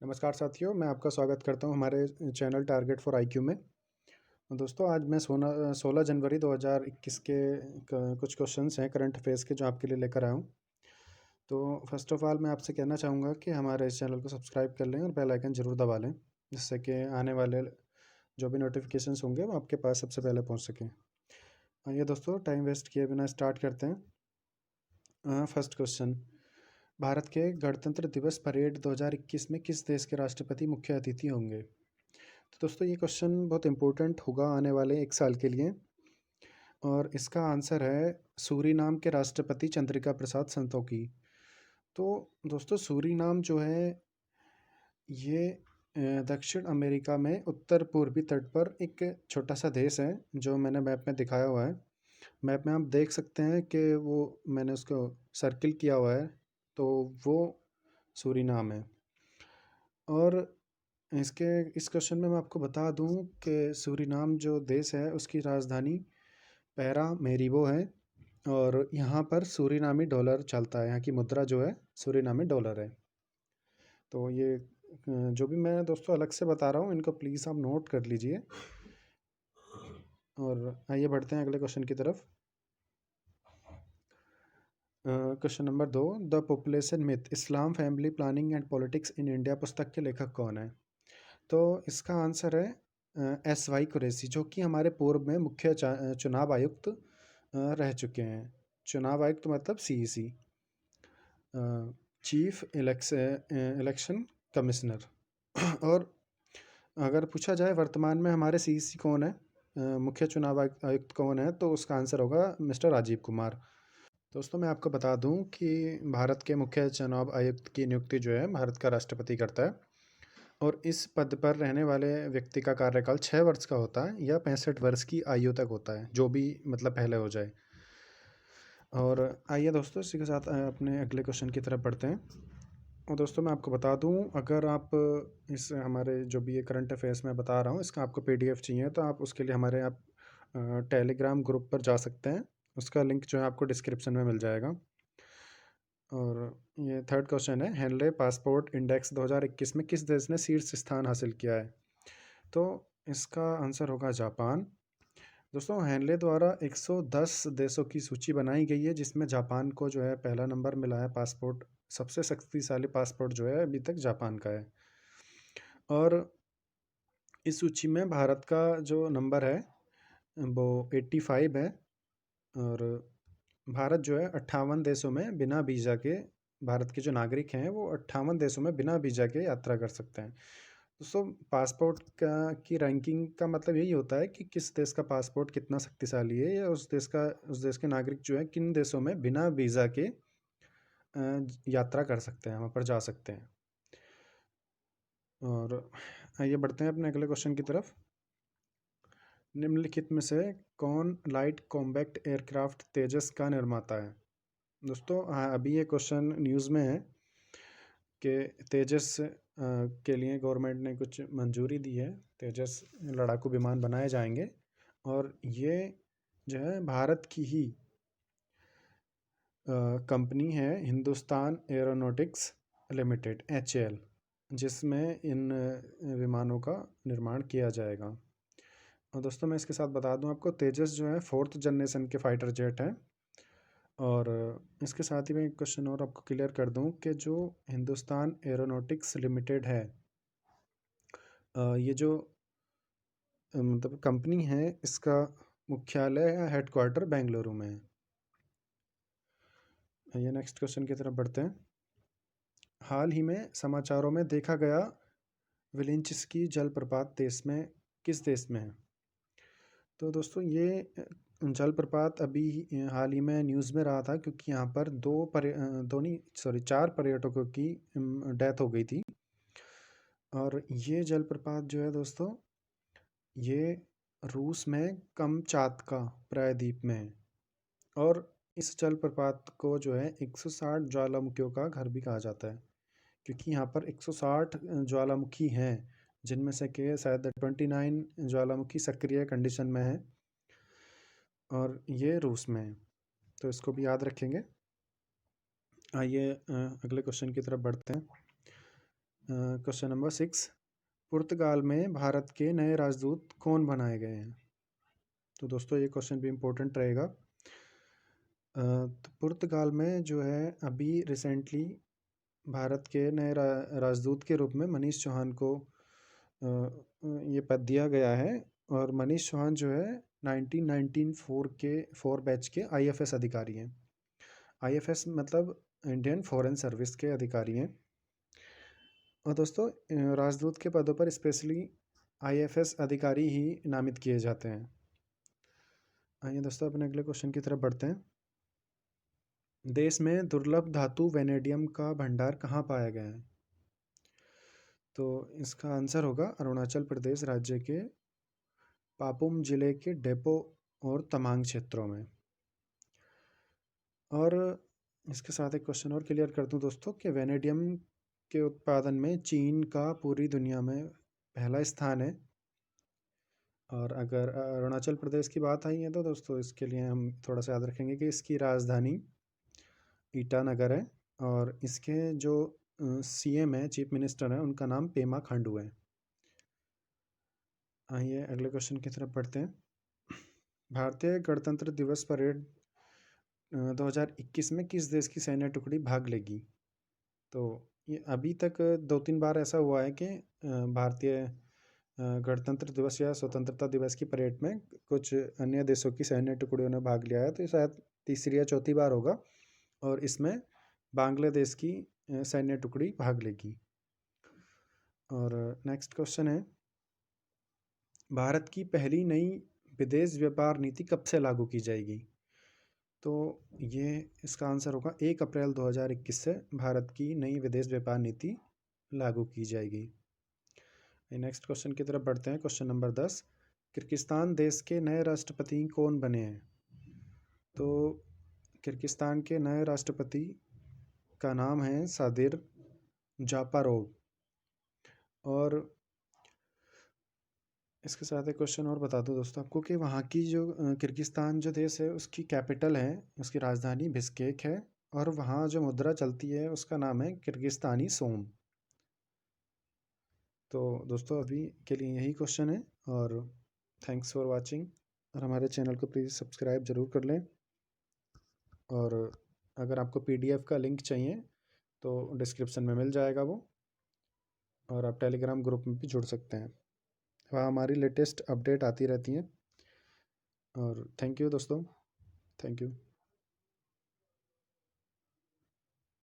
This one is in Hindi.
नमस्कार साथियों, मैं आपका स्वागत करता हूं हमारे चैनल टारगेट फॉर आईक्यू में। दोस्तों, आज मैं 16 जनवरी 2021 के कुछ क्वेश्चंस हैं करंट अफेयर्स के जो आपके लिए लेकर आया हूं। तो फर्स्ट ऑफ ऑल मैं आपसे कहना चाहूँगा कि हमारे इस चैनल को सब्सक्राइब कर लें और बेल आइकन ज़रूर दबा लें, जिससे कि आने वाले जो भी नोटिफिकेशंस होंगे वो आपके पास सबसे पहले पहुँच सकें। आइए दोस्तों, टाइम वेस्ट किए बिना स्टार्ट करते हैं। फर्स्ट क्वेश्चन, भारत के गणतंत्र दिवस परेड 2021 में किस देश के राष्ट्रपति मुख्य अतिथि होंगे? तो दोस्तों, ये क्वेश्चन बहुत इम्पोर्टेंट होगा आने वाले 1 साल के लिए, और इसका आंसर है सूरीनाम के राष्ट्रपति चंद्रिका प्रसाद संतोखी। तो दोस्तों, सूरीनाम जो है ये दक्षिण अमेरिका में उत्तर पूर्वी तट पर एक छोटा सा देश है, जो मैंने मैप में दिखाया हुआ है। मैप में आप देख सकते हैं कि वो मैंने उसको सर्किल किया हुआ है, तो वो सूरीनाम है। और इसके इस क्वेश्चन में मैं आपको बता दूं कि सूरीनाम जो देश है उसकी राजधानी पैरामेरिबो है, और यहाँ पर सूरीनामी डॉलर चलता है। यहाँ की मुद्रा जो है सूरीनामी डॉलर है। तो ये जो भी मैं दोस्तों अलग से बता रहा हूँ, इनको प्लीज़ आप नोट कर लीजिए। और आइए बढ़ते हैं अगले क्वेश्चन की तरफ। Question number 2, the population myth, Islam, family planning and politics in India पुस्तक के लेखक कौन है? तो इसका आंसर है एस वाई कुरैशी, जो कि हमारे पूर्व में मुख्य चुनाव आयुक्त रह चुके हैं। चुनाव आयुक्त मतलब सीईसी, चीफ इलेक्शन कमिश्नर। और अगर पूछा जाए वर्तमान में हमारे सीईसी कौन है, मुख्य चुनाव आयुक्त कौन है, तो उसका आंसर होगा मिस्टर राजीव कुमार। दोस्तों, मैं आपको बता दूं कि भारत के मुख्य चुनाव आयुक्त की नियुक्ति जो है भारत का राष्ट्रपति करता है, और इस पद पर रहने वाले व्यक्ति का कार्यकाल 6 वर्ष का होता है या 65 वर्ष की आयु तक होता है, जो भी मतलब पहले हो जाए। और आइए दोस्तों, इसी के साथ अपने अगले क्वेश्चन की तरफ बढ़ते हैं। और दोस्तों, मैं आपको बता दूं, अगर आप इस हमारे जो भी ये करंट अफेयर्स मैं बता रहा हूँ इसका आपको पीडीएफ चाहिए, तो आप उसके लिए हमारे आप टेलीग्राम ग्रुप पर जा सकते हैं। उसका लिंक जो है आपको डिस्क्रिप्शन में मिल जाएगा। और ये थर्ड क्वेश्चन है, हेनले पासपोर्ट इंडेक्स 2021 में किस देश ने शीर्ष स्थान हासिल किया है? तो इसका आंसर होगा जापान। दोस्तों, हेनले द्वारा 110 देशों की सूची बनाई गई है, जिसमें जापान को जो है पहला नंबर मिला है। पासपोर्ट सबसे शक्तिशाली पासपोर्ट जो है अभी तक जापान का है। और इस सूची में भारत का जो नंबर है वो 85 है। और भारत जो है 58 देशों में बिना वीज़ा के, भारत के जो नागरिक हैं वो 58 देशों में बिना वीज़ा के यात्रा कर सकते हैं। दोस्तों, पासपोर्ट का की रैंकिंग का मतलब यही होता है कि किस देश का पासपोर्ट कितना शक्तिशाली है, या उस देश के नागरिक जो है किन देशों में बिना वीज़ा के यात्रा कर सकते हैं, वहाँ पर जा सकते हैं। और आइए बढ़ते हैं अपने अगले क्वेश्चन की तरफ। निम्नलिखित में से कौन लाइट कॉम्बैक्ट एयरक्राफ्ट तेजस का निर्माता है? दोस्तों, हाँ, अभी ये क्वेश्चन न्यूज़ में है कि तेजस के लिए गवर्नमेंट ने कुछ मंजूरी दी है। तेजस लड़ाकू विमान बनाए जाएंगे, और ये जो है भारत की ही कंपनी है, हिंदुस्तान एरोनॉटिक्स लिमिटेड HAL, जिसमें इन विमानों का निर्माण किया जाएगा। और दोस्तों, मैं इसके साथ बता दूं आपको, तेजस जो है 4th जनरेशन के फाइटर जेट हैं। और इसके साथ ही मैं एक क्वेश्चन और आपको क्लियर कर दूं कि जो हिंदुस्तान एरोनॉटिक्स लिमिटेड है, ये जो मतलब कंपनी है, इसका मुख्यालय या हेडक्वार्टर बेंगलुरु में है। ये नेक्स्ट क्वेश्चन की तरफ बढ़ते हैं। हाल ही में समाचारों में देखा गया विलिंचस्की जलप्रपात किस देश में है? तो दोस्तों, ये जलप्रपात अभी हाल ही में न्यूज़ में रहा था, क्योंकि यहाँ पर दो नहीं सॉरी 4 पर्यटकों की डेथ हो गई थी। और ये जलप्रपात जो है दोस्तों, ये रूस में कमचातका प्रायद्वीप में है। और इस जलप्रपात को जो है 160 ज्वालामुखियों का घर भी कहा जाता है, क्योंकि यहाँ पर 160 ज्वालामुखी हैं, जिनमें से के शायद 29 ज्वालामुखी सक्रिय कंडीशन में है, और ये रूस में है। तो इसको भी याद रखेंगे। आइए अगले क्वेश्चन की तरफ बढ़ते हैं। क्वेश्चन नंबर 6, पुर्तगाल में भारत के नए राजदूत कौन बनाए गए हैं? तो दोस्तों ये क्वेश्चन भी इम्पोर्टेंट रहेगा। तो पुर्तगाल में जो है अभी रिसेंटली भारत के नए राजदूत के रूप में मनीष चौहान को ये पद दिया गया है। और मनीष चौहान जो है 1994 बैच के आईएफएस अधिकारी हैं। आईएफएस मतलब इंडियन फॉरेन सर्विस के अधिकारी हैं। और दोस्तों राजदूत के पदों पर स्पेशली आईएफएस अधिकारी ही नामित किए जाते हैं। आइए दोस्तों अपने अगले क्वेश्चन की तरफ बढ़ते हैं। देश में दुर्लभ धातु वेनेडियम का भंडार कहाँ पाया गया है? तो इसका आंसर होगा अरुणाचल प्रदेश राज्य के पापुम जिले के डेपो और तमांग क्षेत्रों में। और इसके साथ एक क्वेश्चन और क्लियर कर दूं दोस्तों कि वेनेडियम के उत्पादन में चीन का पूरी दुनिया में पहला स्थान है। और अगर अरुणाचल प्रदेश की बात आई है तो दोस्तों इसके लिए हम थोड़ा सा याद रखेंगे कि इसकी राजधानी ईटानगर है। और इसके जो सीएम है, चीफ मिनिस्टर है, उनका नाम पेमा खांडू है। आइए अगले क्वेश्चन की तरफ बढ़ते हैं। भारतीय गणतंत्र दिवस परेड 2021 में किस देश की सैन्य टुकड़ी भाग लेगी? तो ये अभी तक 2-3 बार ऐसा हुआ है कि भारतीय गणतंत्र दिवस या स्वतंत्रता दिवस की परेड में कुछ अन्य देशों की सैन्य टुकड़ियों ने भाग लिया है। तो ये शायद तीसरी या चौथी बार होगा और इसमें बांग्लादेश की सैन्य टुकड़ी भाग लेगी। और नेक्स्ट क्वेश्चन है, भारत की पहली नई विदेश व्यापार नीति कब से लागू की जाएगी? तो ये इसका आंसर होगा 1 अप्रैल 2021 से भारत की नई विदेश व्यापार नीति लागू की जाएगी। नेक्स्ट क्वेश्चन की तरफ बढ़ते हैं। क्वेश्चन नंबर 10, किर्गिस्तान देश के नए राष्ट्रपति कौन बने हैं? तो किर्गिस्तान के नए राष्ट्रपति का नाम है सादिर जापारोव। और इसके साथ एक क्वेश्चन और बता दूं दोस्तों आपको कि वहाँ की जो किर्गिस्तान जो देश है उसकी कैपिटल है, उसकी राजधानी बिश्केक है। और वहाँ जो मुद्रा चलती है उसका नाम है किर्गिस्तानी सोम। तो दोस्तों अभी के लिए यही क्वेश्चन है और थैंक्स फॉर वाचिंग। और हमारे चैनल को प्लीज़ सब्सक्राइब ज़रूर कर लें। और अगर आपको पीडीएफ का लिंक चाहिए तो डिस्क्रिप्शन में मिल जाएगा वो। और आप टेलीग्राम ग्रुप में भी जुड़ सकते हैं, वहाँ हमारी लेटेस्ट अपडेट आती रहती हैं। और थैंक यू दोस्तों, थैंक यू।